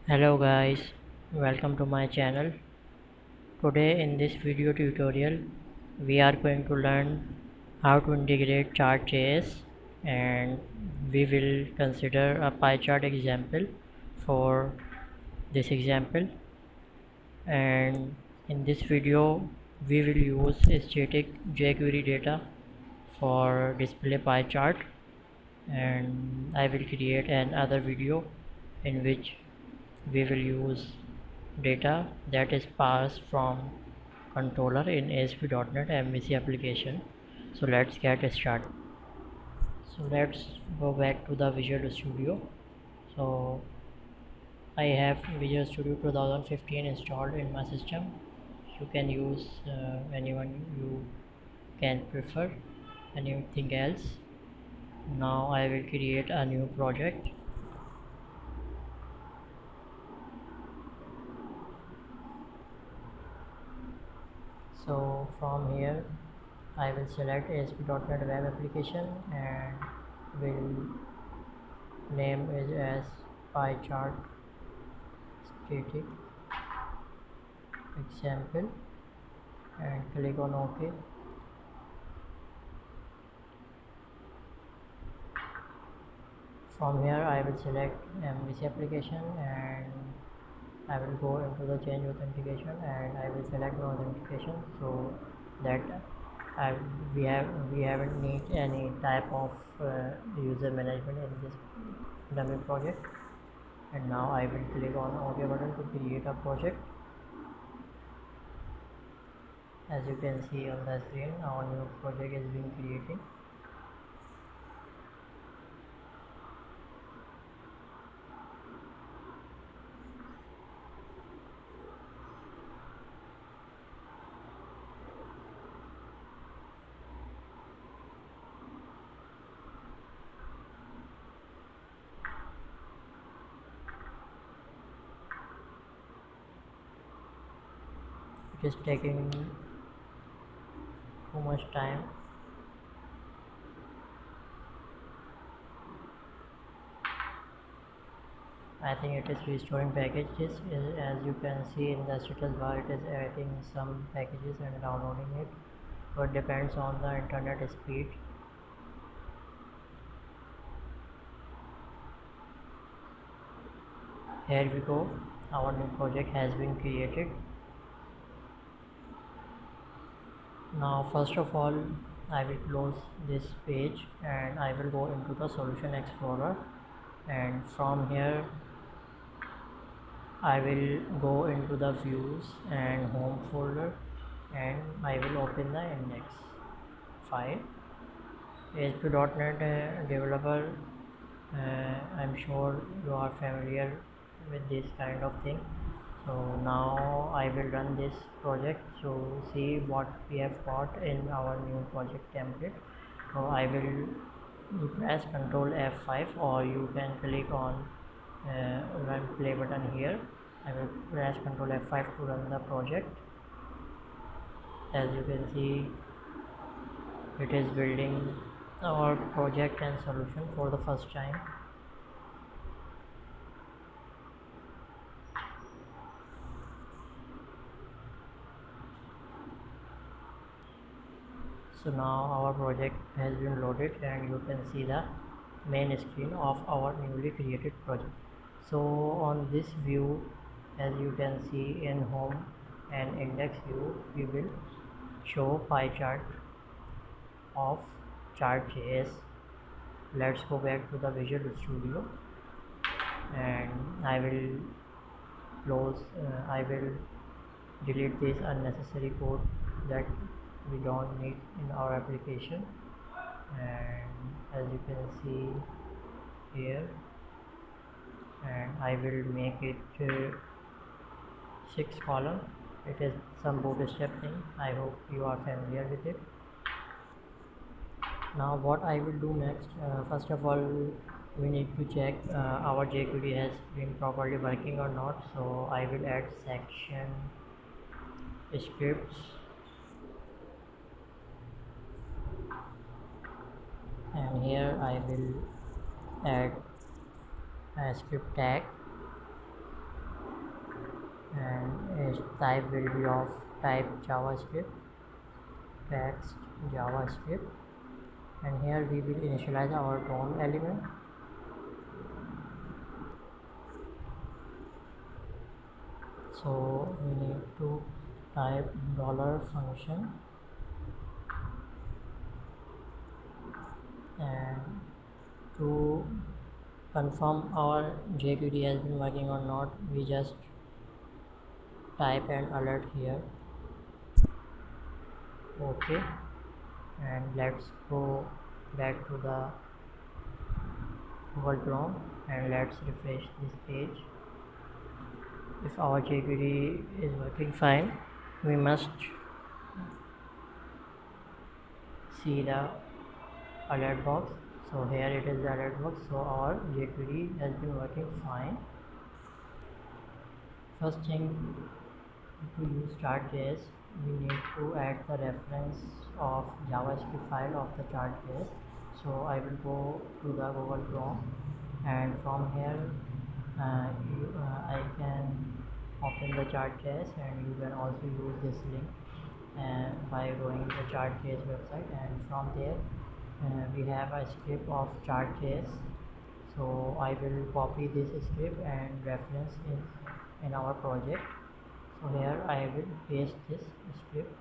Hello guys, welcome to my channel. Today in this video tutorial we are going to learn how to integrate chart.js, and we will consider a pie chart example for this example. And in this video we will use static jQuery data for display pie chart, and I will create another video in which we will use data that is passed from controller in ASP.NET MVC application. So let's get started. So let's go back to the Visual Studio. So I have Visual Studio 2015 installed in my system. You can use anyone you can prefer, anything else. Now I will create a new project. So from here I will select ASP.NET Web Application and will name it as pie chart static example and click on OK. From here I will select MVC application and I will go into the change authentication and I will select no authentication, so that we haven't need any type of user management in this dummy project. And now I will click on OK button to create a project. As you can see on the screen, our new project is being created. It is taking too much time. I think it is restoring packages. As you can see in the status bar, it is adding some packages and downloading it, but depends on the internet speed. Here we go, our new project has been created. Now first of all I will close this page and I will go into the Solution Explorer, and from here I will go into the Views and Home folder and I will open the index file. ASP.NET developer, I'm sure you are familiar with this kind of thing. So now I will run this project to see what we have got in our new project template. So I will press Ctrl F5, or you can click on run play button here. I will press Ctrl F5 to run the project. As you can see, it is building our project and solution for the first time. So now our project has been loaded and you can see the main screen of our newly created project. So on this view, as you can see in home and index view, we will show pie chart of chart.js. Let's go back to the Visual Studio and I will delete this unnecessary code that we don't need in our application. And as you can see here, and I will make it 6 column. It is some bootstrap thing. I hope you are familiar with it. Now what I will do next, first of all we need to check our jQuery has been properly working or not. So I will add section scripts and here I will add a script tag and its type will be of type JavaScript, text JavaScript, and here we will initialize our DOM element. So we need to type $function, and to confirm our jQuery has been working or not, we just type an alert here. Okay, and let's go back to the Google Chrome and let's refresh this page. If our jQuery is working fine, we must see the alert box. So here it is, the alert box. So our jQuery has been working fine. First thing, to use chart.js, we need to add the reference of JavaScript file of the chart.js. So I will go to the Google Chrome, and from here I can open the chart.js, and you can also use this link by going to the chart.js website, and from there we have a script of chart.js. So I will copy this script and reference in our project. So here I will paste this script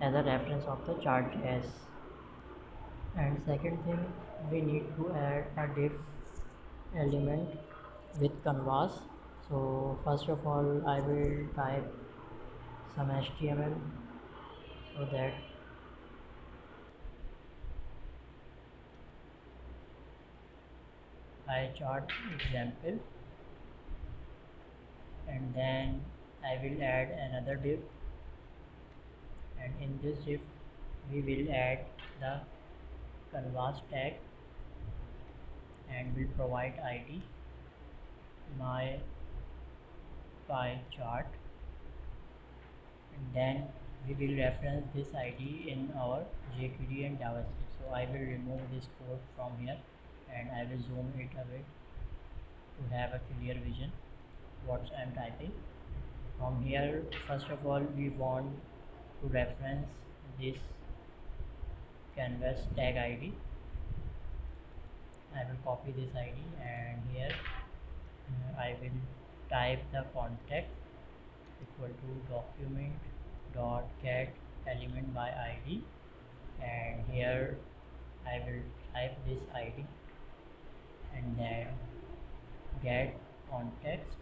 as a reference of the chart.js. And second thing, we need to add a div element with canvas. So first of all, I will type some HTML so that I chart example, and then I will add another div, and in this div we will add the canvas tag and will provide ID my pie chart, and then we will reference this ID in our jQuery and JavaScript. So I will remove this code from here and I will zoom it away to have a clear vision what I am typing. From here, first of all, we want to reference this canvas tag ID. I will copy this ID, and here I will type the context equal to document dot get element by ID, and here I will type this ID and then get context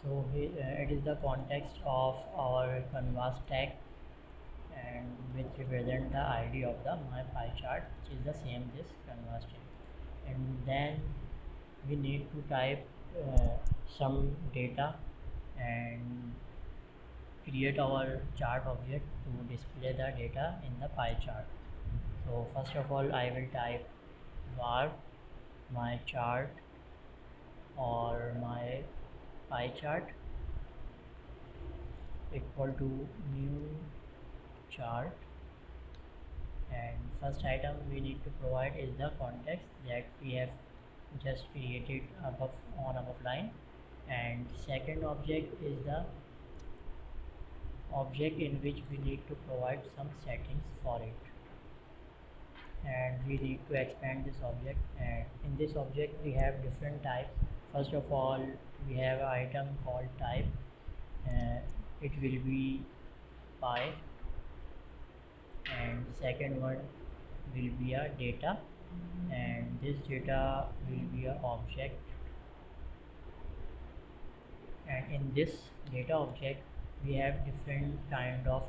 So it is the context of our canvas tag, and which represent the ID of the my pie chart, which is the same this canvas tag. And then we need to type some data and create our chart object to display the data in the pie chart. So first of all, I will type var my chart or my pie chart equal to new chart, and first item we need to provide is the context that we have just created above line, and second object is the object in which we need to provide some settings for it, and we need to expand this object. And in this object we have different types. First of all, we have an item called type, it will be pie, and second one will be a data, and this data will be an object, and in this data object we have different kind of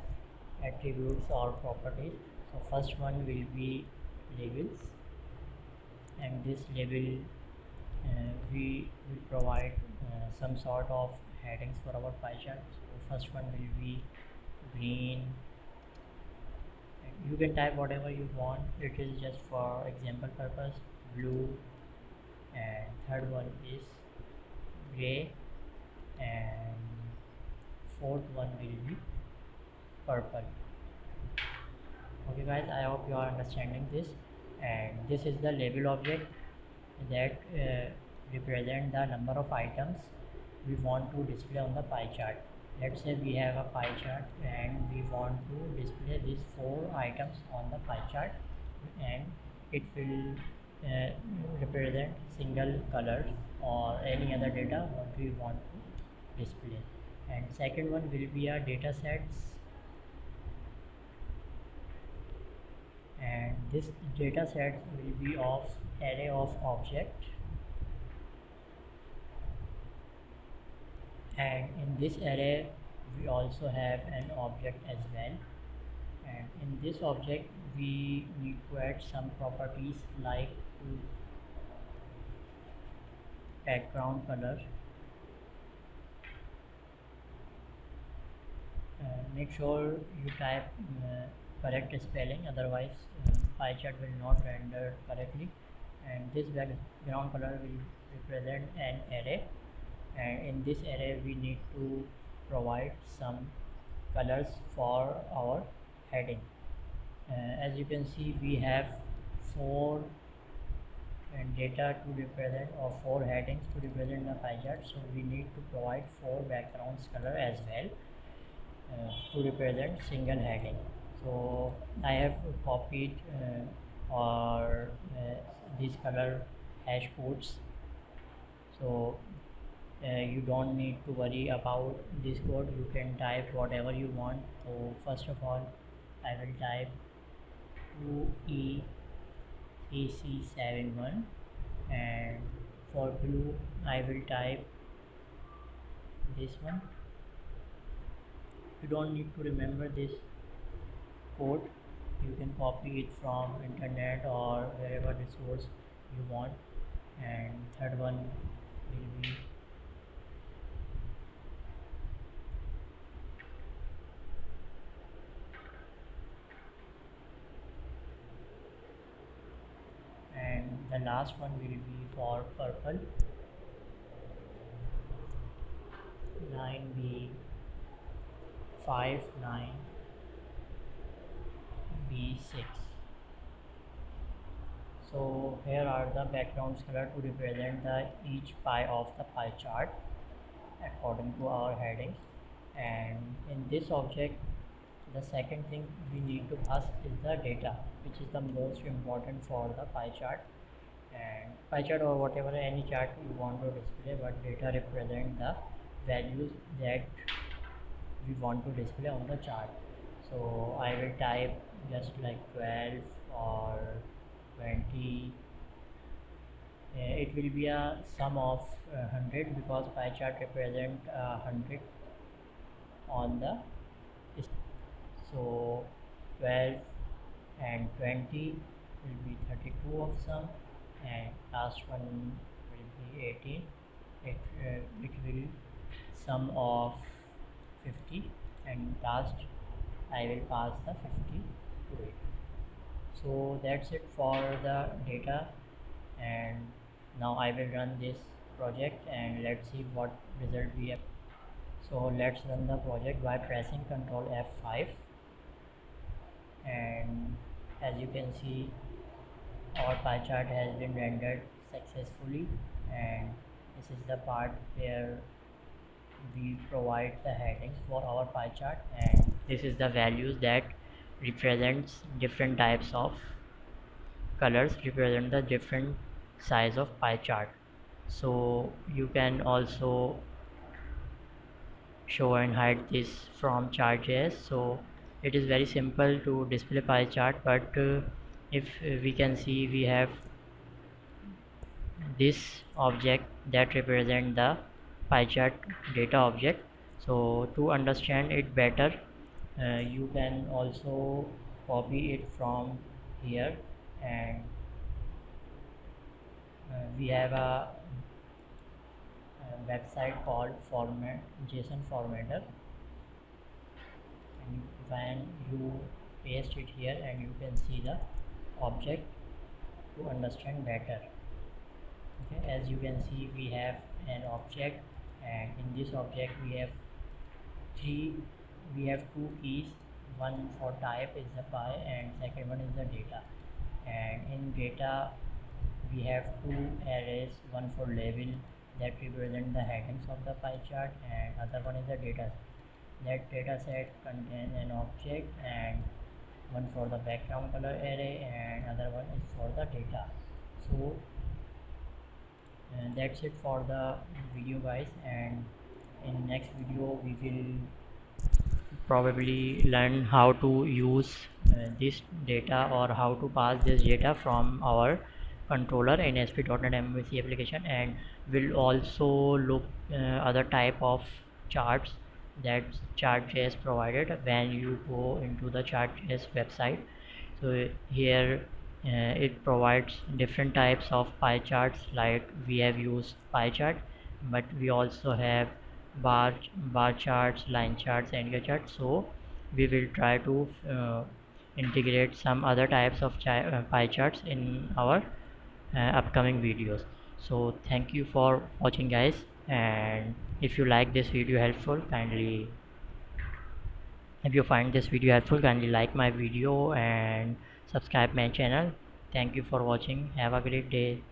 attributes or properties. So first one will be labels, and this label we will provide some sort of headings for our pie chart. So first one will be green, and you can type whatever you want, it is just for example purpose. Blue, and third one is gray, and fourth one will be purple. Okay guys, I hope you are understanding this. And this is the label object that represent the number of items we want to display on the pie chart. Let's say we have a pie chart and we want to display these 4 items on the pie chart, and it will represent single colors or any other data what we want to display. And second one will be a data sets, and this data set will be of array of object, and in this array we also have an object as well, and in this object we need to add some properties like background color. Make sure you type correct spelling, otherwise pie chart will not render correctly. And this background color will represent an array, and in this array we need to provide some colors for our heading. As you can see, we have 4 and data to represent, or 4 headings to represent the pie chart, so we need to provide 4 backgrounds color as well to represent single heading. So I have copied or these color hash codes, so you don't need to worry about this code. You can type whatever you want. So first of all I will type 2ECC71, and for blue I will type this one. You don't need to remember this code, you can copy it from internet or wherever resource you want. And third one will be and the last one will be for purple, 9B59B6. So here are the backgrounds color to represent the each pie of the pie chart according to our headings. And in this object, the second thing we need to pass is the data, which is the most important for the pie chart. And pie chart or whatever any chart you want to display, but data represent the values that we want to display on the chart. So I will type just like 12 or 20. It will be a sum of 100 because pie chart represent 100 on the. So 12 and 20 will be 32 of sum, and last one will be 18. It will sum of 50, and last I will pass the 50 to it. So that's it for the data, and now I will run this project and let's see what result we have. So let's run the project by pressing Ctrl F5, and as you can see our pie chart has been rendered successfully, and this is the part where we provide the headings for our pie chart, and this is the values that represents different types of colors represent the different size of pie chart. So you can also show and hide this from chart.js. So it is very simple to display pie chart, but if we can see, we have this object that represent the pie chart data object. So to understand it better, you can also copy it from here, and we have a website called JSON formatter, and when you paste it here, and you can see the object to understand better. Okay, as you can see, we have an object, and in this object we have two keys. One for type is the pie, and second one is the data. and in data we have two arrays, one for label that represent the headings of the pie chart, and other one is the data. That data set contains an object, and one for the background color array and other one is for the data. So that's it for the video guys, and in next video we will probably learn how to use this data or how to pass this data from our controller in ASP.NET MVC application, and will also look other type of charts that Chart.js provided when you go into the Chart.js website. So here it provides different types of pie charts, like we have used pie chart, but we also have bar charts, line charts, and year charts. So we will try to integrate some other types of pie charts in our upcoming videos. So thank you for watching guys, and if you like this video helpful, kindly if you find this video helpful, kindly like my video and subscribe my channel. Thank you for watching. Have a great day.